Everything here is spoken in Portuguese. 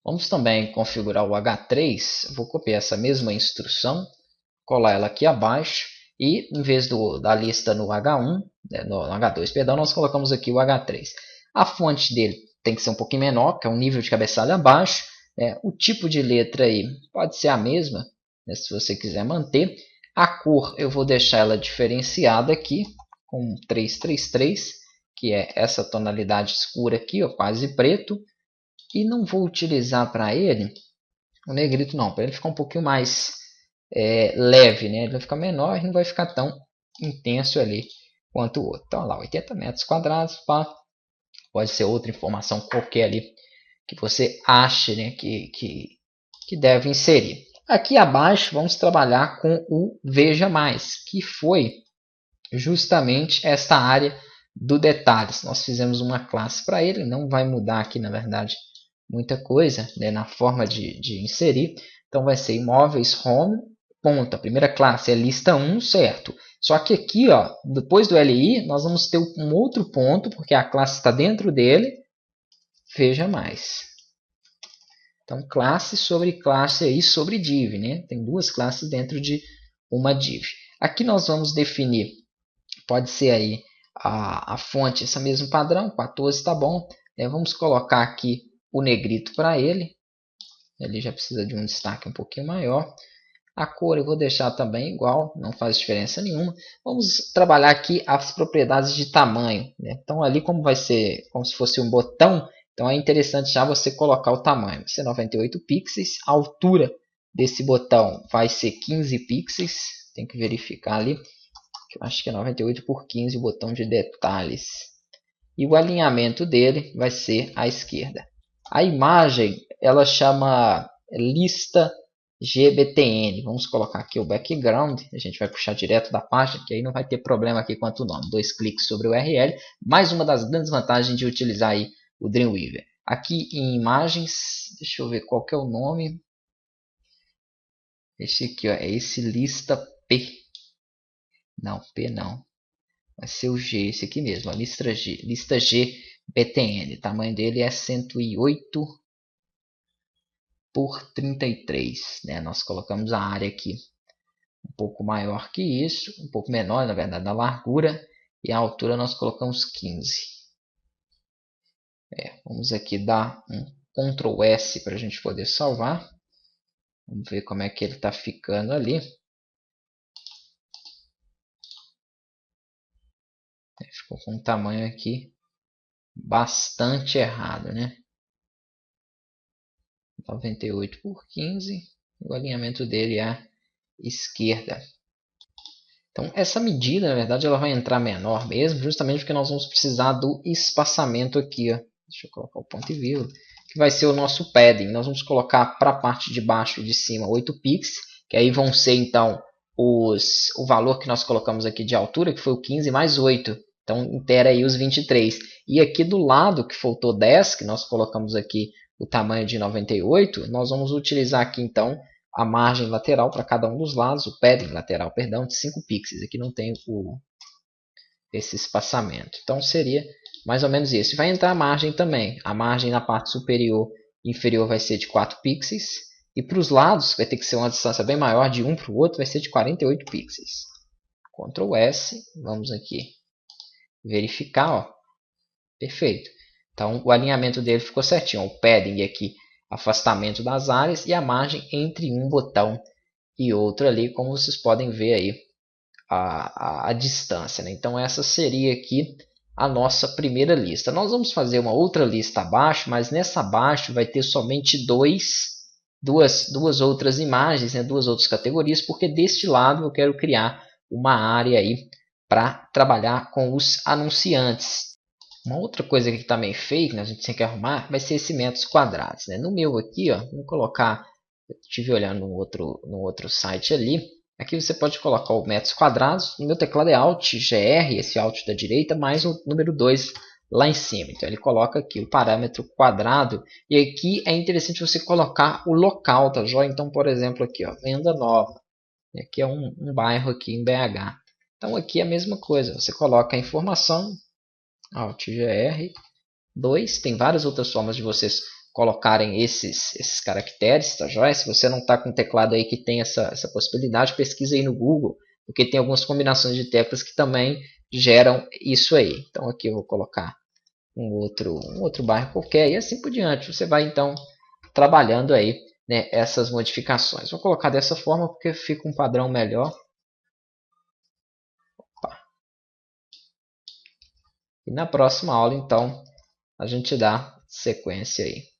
Vamos também configurar o H3. Eu vou copiar essa mesma instrução, colar ela aqui abaixo e em vez da lista no H1, no H2, perdão, nós colocamos aqui o H3. A fonte dele tem que ser um pouquinho menor, que é um nível de cabeçalho abaixo. O tipo de letra aí pode ser a mesma, se você quiser manter. A cor eu vou deixar ela diferenciada aqui com 333, que é essa tonalidade escura aqui, ó, quase preto. E não vou utilizar para ele o negrito não, para ele ficar um pouquinho mais leve, né? Ele vai ficar menor e não vai ficar tão intenso ali quanto o outro. Então, olha lá, 80 metros quadrados, pá. Pode ser outra informação qualquer ali que você ache, né, que deve inserir. Aqui abaixo vamos trabalhar com o Veja Mais, que foi justamente esta área do detalhes. Nós fizemos uma classe para ele, não vai mudar aqui na verdade muita coisa, né, na forma de inserir. Então vai ser imóveis home, ponto. A primeira classe é lista 1, certo? Só que aqui, ó, depois do LI, nós vamos ter um outro ponto, porque a classe está dentro dele. Veja mais. Então, classe sobre classe aí sobre div, né? Tem duas classes dentro de uma div. Aqui nós vamos definir, pode ser aí a fonte, esse mesmo padrão, 14 está bom. Vamos colocar aqui o negrito para ele. Ele já precisa de um destaque um pouquinho maior. A cor eu vou deixar também igual, não faz diferença nenhuma. Vamos trabalhar aqui as propriedades de tamanho, né? Então ali como vai ser como se fosse um botão, então é interessante já você colocar o tamanho. Vai ser 98 pixels, a altura desse botão vai ser 15 pixels, tem que verificar ali, que eu acho que é 98 por 15 o botão de detalhes. E o alinhamento dele vai ser à esquerda. A imagem, ela chama lista GBTN. Vamos colocar aqui o background. A gente vai puxar direto da página, que aí não vai ter problema aqui quanto o nome. 2 cliques sobre o URL. Mais uma das grandes vantagens de utilizar aí o Dreamweaver. Aqui em imagens, deixa eu ver qual que é o nome. Esse aqui, ó, é esse lista P. Não, P não. Vai ser o G, esse aqui mesmo, a lista G BTN. O tamanho dele é 108 por 33, né? Nós colocamos a área aqui um pouco maior que isso, um pouco menor, na verdade, na largura, e a altura nós colocamos 15. Vamos aqui dar um Ctrl S para a gente poder salvar. Vamos ver como é que ele está ficando ali. Ficou com um tamanho aqui bastante errado, né? 98 por 15. O alinhamento dele é à esquerda. Então, essa medida, na verdade, ela vai entrar menor mesmo, justamente porque nós vamos precisar do espaçamento aqui. Ó. Deixa eu colocar o ponto e vírgula, que vai ser o nosso padding. Nós vamos colocar para a parte de baixo e de cima 8 pixels, que aí vão ser, então, o valor que nós colocamos aqui de altura, que foi o 15 mais 8. Então, intera aí os 23. E aqui do lado, que faltou 10, que nós colocamos aqui o tamanho de 98, nós vamos utilizar aqui, então, a margem lateral para cada um dos lados, o padding lateral, perdão, de 5 pixels. Aqui não tem esse espaçamento. Então seria mais ou menos isso. Vai entrar a margem também. A margem na parte superior e inferior vai ser de 4 pixels. E para os lados vai ter que ser uma distância bem maior, de um para o outro vai ser de 48 pixels. Ctrl S, vamos aqui verificar, ó. Perfeito. Então o alinhamento dele ficou certinho. O padding aqui, afastamento das áreas, e a margem entre um botão e outro ali, como vocês podem ver aí a distância, né? Então essa seria aqui a nossa primeira lista. Nós vamos fazer uma outra lista abaixo, mas nessa abaixo vai ter somente duas outras imagens, né? Duas outras categorias, porque deste lado eu quero criar uma área aí para trabalhar com os anunciantes. Uma outra coisa que também é fake, né, a gente tem que arrumar, vai ser esse metros quadrados, né? No meu aqui, ó, vou colocar, eu estive olhando no outro site ali, aqui você pode colocar o metros quadrados, no meu teclado é Alt GR, esse Alt da direita, mais o número 2 lá em cima. Então ele coloca aqui o parâmetro quadrado, e aqui é interessante você colocar o local, tá joia? Então, por exemplo, aqui, ó, Venda Nova, e aqui é um bairro aqui em BH. Então aqui é a mesma coisa, você coloca a informação, Alt GR 2, tem várias outras formas de vocês colocarem esses caracteres, tá joia? Se você não está com um teclado aí que tem essa possibilidade, pesquisa aí no Google, porque tem algumas combinações de teclas que também geram isso aí. Então aqui eu vou colocar um outro bairro qualquer e assim por diante. Você vai então trabalhando aí, né, essas modificações. Vou colocar dessa forma porque fica um padrão melhor. E na próxima aula, então, a gente dá sequência aí.